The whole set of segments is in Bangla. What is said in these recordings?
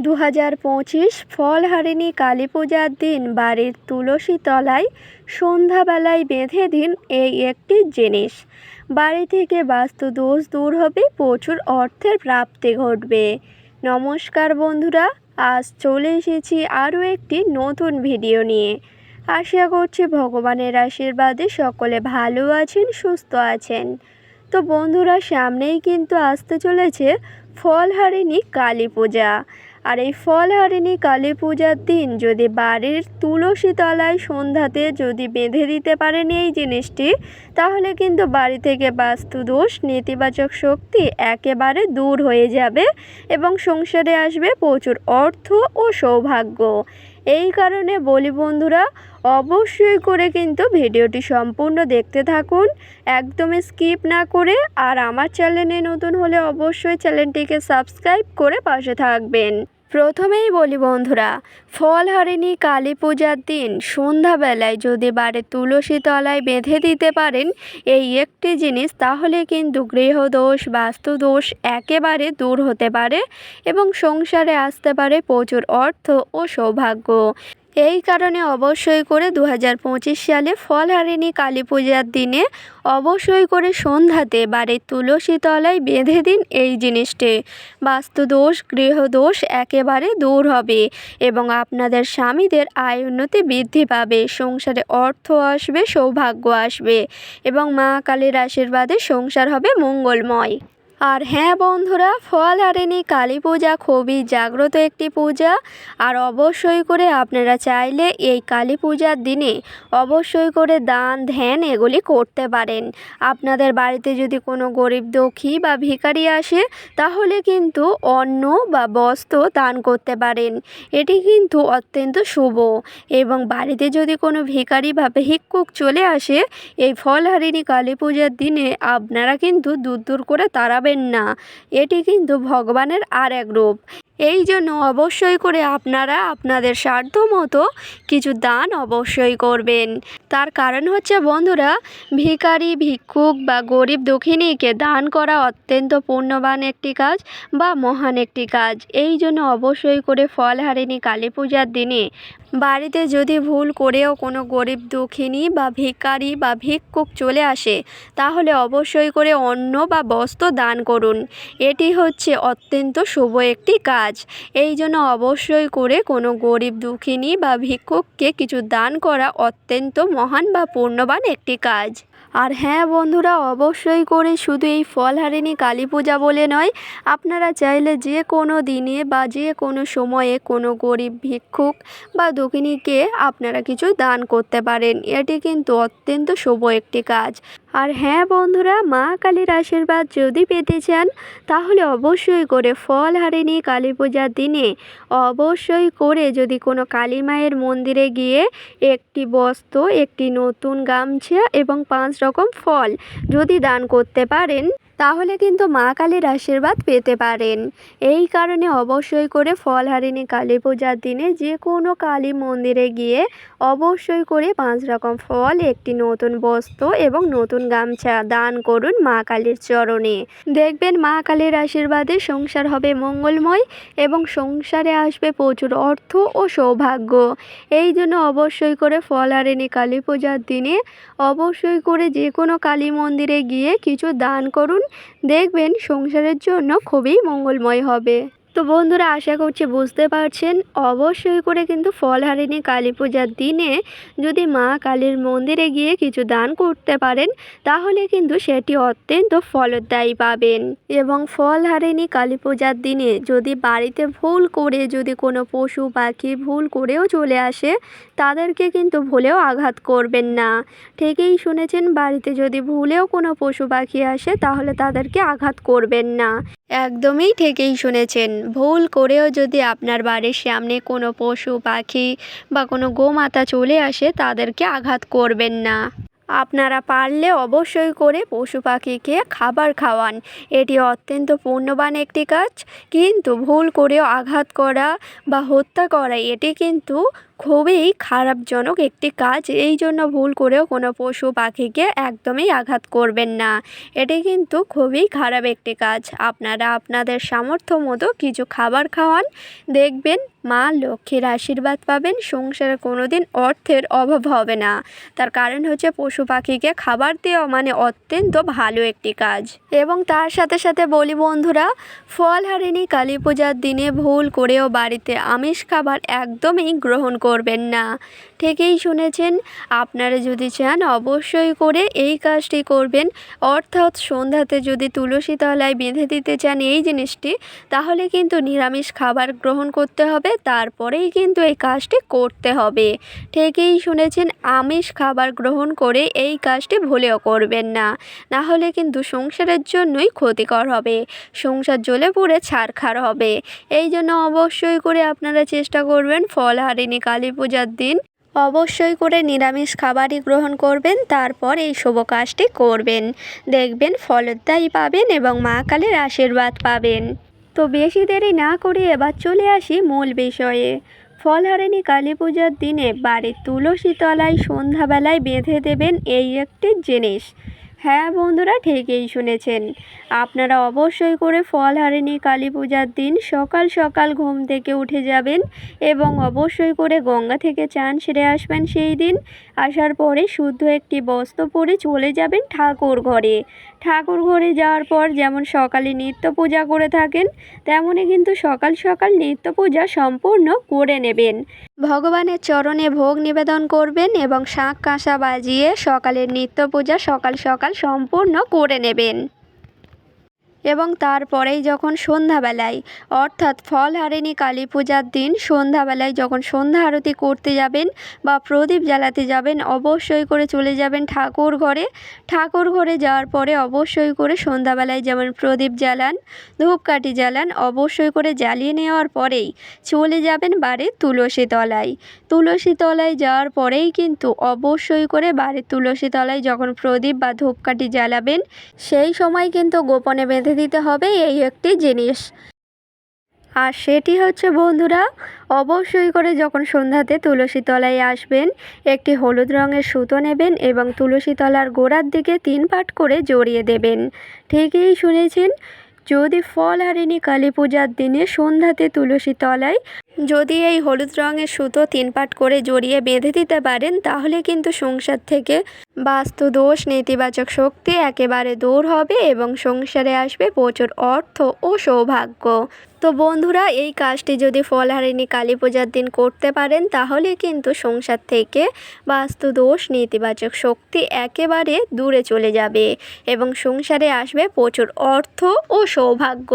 2025 ফলহারিণী কালী পূজার দিন বাড়ির তুলসী তলায় সন্ধ্যাবেলায় বেঁধে দিন এই একটি জিনিস। বাড়ি থেকে বাস্তু দোষ দূর হবে, প্রচুর অর্থের প্রাপ্তি ঘটবে। নমস্কার বন্ধুরা, আজ চলে এসেছি আরও একটি নতুন ভিডিও নিয়ে। আশা করছি ভগবানের আশীর্বাদে সকলে ভালো আছেন, সুস্থ আছেন। তো বন্ধুরা, সামনেই কিন্তু আসতে চলেছে ফলহারিণী কালী পূজা। আর এই ফলহারিণী কালী পূজার দিন যদি বাড়ির তুলসী তলায় সন্ধ্যাতে যদি বেঁধে দিতে পারেন এই জিনিসটি, তাহলে কিন্তু বাড়ি থেকে বাস্তু দোষ, নেতিবাচক শক্তি একেবারে দূর হয়ে যাবে এবং সংসারে আসবে প্রচুর অর্থ ও সৌভাগ্য। এই কারণে বলি বন্ধুরা, অবশ্যই করে কিন্তু ভিডিওটি সম্পূর্ণ দেখতে থাকুন, একদমই স্কিপ না করে। আর আমার চ্যানেলে নতুন হলে অবশ্যই চ্যানেলটিকে সাবস্ক্রাইব করে পাশে থাকবেন। প্রথমেই বলি বন্ধুরা, ফলহারিণী কালী পূজার দিন সন্ধ্যাবেলায় যদি বাড়ির তুলসী তলায় বেঁধে দিতে পারেন এই একটি জিনিস, তাহলে কিন্তু গৃহদোষ, বাস্তুদোষ একেবারে দূর হতে পারে এবং সংসারে আসতে পারে প্রচুর অর্থ ও সৌভাগ্য। এই কারণে অবশ্যই করে 2025 সালে ফলহারিণী কালী পূজার দিনে অবশ্যই করে সন্ধ্যাতে বাড়ির তুলসী তলায় বেঁধে দিন এই জিনিসটি। বাস্তুদোষ, গৃহদোষ একেবারে দূর হবে এবং আপনাদের স্বামীদের আয় উন্নতি বৃদ্ধি পাবে, সংসারে অর্থ আসবে, সৌভাগ্য আসবে এবং মা কালীর আশীর্বাদে সংসার হবে মঙ্গলময়। আর হ্যাঁ বন্ধুরা, ফলহারিণী কালী পূজা খুবই জাগ্রত একটি পূজা। আর অবশ্যই করে আপনারা চাইলে এই কালী পূজার দিনে অবশ্যই করে দান ধ্যান এগুলি করতে পারেন। আপনাদের বাড়িতে যদি কোনো গরিব দুঃখী বা ভিখারি আসে, তাহলে কিন্তু অন্ন বা বস্ত্র দান করতে পারেন। এটি কিন্তু অত্যন্ত শুভ। এবং বাড়িতে যদি কোনো ভিখারি বা ভিক্ষুক চলে আসে, এই ফলহারিণী কালী পূজার দিনে আপনারা কিন্তু দূর দূর করে তাড়াবেন না। এটি কিন্তু ভগবানের আর এক রূপ। এই জন্য অবশ্যই করে আপনারা আপনাদের সাধ্য মতো কিছু দান অবশ্যই করবেন। তার কারণ হচ্ছে বন্ধুরা, ভিখারি, ভিক্ষুক বা গরিব দুঃখিনীকে দান করা অত্যন্ত পুণ্যবান একটি কাজ বা মহান একটি কাজ। এই জন্য অবশ্যই করে ফলহারিণী কালী পূজার দিনে বাড়িতে যদি ভুল করেও কোনো গরিব দুঃখিনী বা ভিখারি বা ভিক্ষুক চলে আসে, তাহলে অবশ্যই করে অন্ন বা বস্ত্র দান করুন। এটি হচ্ছে অত্যন্ত শুভ একটি কাজ। এই জন্য অবশ্যই করে কোনো গরিব দুঃখিনী বা ভিক্ষুককে কিছু দান করা অত্যন্ত মহান বা পুণ্যবান একটি কাজ। আর হ্যাঁ বন্ধুরা, অবশ্যই করে শুধু এই ফলহারিণী কালী পূজা বলে নয়, আপনারা চাইলে যে কোনো দিনে বা যে কোনো সময়ে কোনো গরিব ভিক্ষুক বা দুঃখিনীকে আপনারা কিছু দান করতে পারেন। এটি কিন্তু অত্যন্ত শুভ একটি কাজ। আর হ্যাঁ বন্ধুরা, মা কালীর আশীর্বাদ যদি পেতে চান, তাহলে অবশ্যই করে ফলহারিণী কালী পূজার দিনে অবশ্যই করে যদি কোনো কালী মায়ের মন্দিরে গিয়ে একটি বস্ত্র, একটি নতুন গামছা এবং 5 রকম ফল যদি দান করতে পারেন, তাহলে কিন্তু মা কালীর আশীর্বাদ পেতে পারেন। এই কারণে অবশ্যই করে ফলহারিণী কালী পূজার দিনে যে কোনো কালী মন্দিরে গিয়ে অবশ্যই করে 5 রকম ফল, একটি নতুন বস্ত্র এবং নতুন গামছা দান করুন মা কালীর চরণে। দেখবেন মা কালীর আশীর্বাদে সংসার হবে মঙ্গলময় এবং সংসারে আসবে প্রচুর অর্থ ও সৌভাগ্য। এই জন্য অবশ্যই করে ফলহারিণী কালী পূজার দিনে অবশ্যই করে যে কোনো কালী মন্দিরে গিয়ে কিছু দান করুন, দেখবেন সংসারের জন্য খুবই মঙ্গলময় হবে। তো বন্ধুরা, আশা করছি বুঝতে পারছেন। অবশ্যই করে কিন্তু ফলহারিণী কালী পূজার দিনে যদি মা কালীর মন্দিরে গিয়ে কিছু দান করতে পারেন, তাহলে কিন্তু সেটি অত্যন্ত ফলদায়ী পাবেন। এবং ফলহারিণী কালী পূজার দিনে যদি বাড়িতে ভুল করে যদি কোনো পশু পাখি ভুল করেও চলে আসে, তাদেরকে কিন্তু ভুলেও আঘাত করবেন না। ঠিকই শুনেছেন, বাড়িতে যদি ভুলেও কোনো পশু পাখি আসে, তাহলে তাদেরকে আঘাত করবেন না। একদমই ঠিকই শুনেছেন, ভুল করেও যদি আপনার বাড়ির সামনে কোনো পশু পাখি বা কোনো গোমাতা চলে আসে, তাদেরকে আঘাত করবেন না। আপনারা পারলে অবশ্যই করে পশু পাখিকে খাবার খাওয়ান। এটি অত্যন্ত পুণ্যবান একটি কাজ। কিন্তু ভুল করেও আঘাত করা বা হত্যা করা, এটি কিন্তু খুবই খারাপজনক একটি কাজ। এই জন্য ভুল করেও কোনো পশু পাখিকে একদমই আঘাত করবেন না। এটি কিন্তু খুবই খারাপ একটি কাজ। আপনারা আপনাদের সামর্থ্য মতো কিছু খাবার খাওয়ান, দেখবেন মা লক্ষ্মীর আশীর্বাদ পাবেন, সংসারে কোনোদিন অর্থের অভাব হবে না। তার কারণ হচ্ছে পশু পাখিকে খাবার দেওয়া মানে অত্যন্ত ভালো একটি কাজ। এবং তার সাথে সাথে বলি বন্ধুরা, ফলহারিণী কালী পূজার দিনে ভুল করেও বাড়িতে আমিষ খাবার একদমই গ্রহণ করবেন না। ঠিকই শুনেছেন, আপনারা যদি চান অবশ্যই করে এই কাজটি করবেন। অর্থাৎ সন্ধ্যাতে যদি তুলসী তলায় বেঁধে দিতে চান এই জিনিসটি, তাহলে কিন্তু নিরামিষ খাবার গ্রহণ করতে হবে, তারপরেই কিন্তু এই কাজটি করতে হবে। ঠিকই শুনেছেন, আমিষ খাবার গ্রহণ করে এই কাজটি ভুলেও করবেন না, না হলে কিন্তু সংসারের জন্যই ক্ষতিকর হবে, সংসার জ্বলে পুড়ে ছারখার হবে। এই জন্য অবশ্যই করে আপনারা চেষ্টা করবেন ফলহারিণী কালী পূজার দিন অবশ্যই করে নিরামিষ খাবারই গ্রহণ করবেন, তারপর এই শুভ কাজটি করবেন। দেখবেন ফলদায়ী পাবেন এবং মা কালীর আশীর্বাদ পাবেন। তো বেশি দেরি না করে এবার চলে আসি মূল বিষয়ে। ফলহারিণী কালী পূজার দিনে বাড়ির তুলসী তলায় সন্ধ্যাবেলায় বেঁধে দেবেন এই একটি জিনিস। হ্যাঁ বন্ধুরা, ঠিকই শুনেছেন। আপনারা অবশ্যই করে ফলহারিণী কালী পূজার দিন সকাল সকাল ঘুম থেকে উঠে যাবেন এবং অবশ্যই করে গঙ্গা থেকে চান সেরে আসবেন। সেই দিন আসার পরে শুদ্ধ একটি বস্ত্র পরে চলে যাবেন ঠাকুর ঘরে। ঠাকুর ঘরে যাওয়ার পর যেমন সকালে নিত্য পূজা করে থাকেন, তেমনই কিন্তু সকাল সকাল নিত্য পূজা সম্পূর্ণ করে নেবেন। ভগবানের চরণে ভোগ নিবেদন করবেন এবং শাঁখ কাঁসা বাজিয়ে সকালের নিত্য পূজা সকাল সকাল সম্পূর্ণ করে নেবেন। এবং তারপরেই যখন সন্ধ্যাবেলায় অর্থাৎ ফলহারিণী কালী পূজার দিন সন্ধ্যাবেলায় যখন সন্ধ্যা আরতি করতে যাবেন বা প্রদীপ জ্বালাতে যাবেন, অবশ্যই করে চলে যাবেন ঠাকুর ঘরে। ঠাকুর ঘরে যাওয়ার পরে অবশ্যই করে সন্ধ্যাবেলায় যেমন প্রদীপ জ্বালান, ধূপকাঠি জ্বালান, অবশ্যই করে জ্বালিয়ে নেওয়ার পরেই চলে যাবেন বাড়ির তুলসী তলায়। তুলসী তলায় যাওয়ার পরেই কিন্তু অবশ্যই করে বাড়ির তুলসী তলায় যখন প্রদীপ বা ধূপকাঠি জ্বালাবেন, সেই সময় কিন্তু গোপনে বেঁধে দিতে হবে এই একটি জিনিস। আর সেটি হচ্ছে বন্ধুরা, অবশ্যই করে যখন সন্ধ্যাতে তুলসী তলায় আসবেন, একটি হলুদ রঙের সুতো নেবেন এবং তুলসী তলার গোড়ার দিকে 3 পাট করে জড়িয়ে দেবেন। ঠিকই শুনেছেন, যদি ফলহারিণী কালী পূজার দিনে সন্ধ্যাতে তুলসী তলায় যদি এই হলুদ রঙের সুতো 3 পাট করে জড়িয়ে বেঁধে দিতে পারেন, তাহলে কিন্তু সংসার থেকে বাস্তু দোষ, নেতিবাচক শক্তি একেবারে দূর হবে এবং সংসারে আসবে প্রচুর অর্থ ও সৌভাগ্য। তো বন্ধুরা, এই কাজটি যদি ফলহারিণী কালী পূজার দিন করতে পারেন, তাহলে কিন্তু সংসার থেকে বাস্তু দোষ, নেতিবাচক শক্তি একেবারে দূরে চলে যাবে এবং সংসারে আসবে প্রচুর অর্থ ও সৌভাগ্য।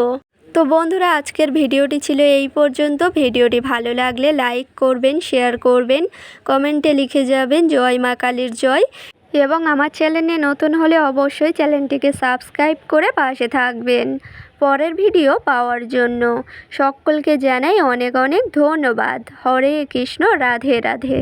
তো বন্ধুরা, আজকের ভিডিওটি ছিল এই পর্যন্ত। ভিডিওটি ভালো লাগলে লাইক করবেন, শেয়ার করবেন, কমেন্টে লিখে যাবেন জয় মা কালীর জয়। এবং আমার চ্যানেলে নতুন হলে অবশ্যই চ্যানেলটিকে সাবস্ক্রাইব করে পাশে থাকবেন পরের ভিডিও পাওয়ার জন্য। সকলকে জানাই অনেক অনেক ধন্যবাদ। হরে কৃষ্ণ, রাধে রাধে।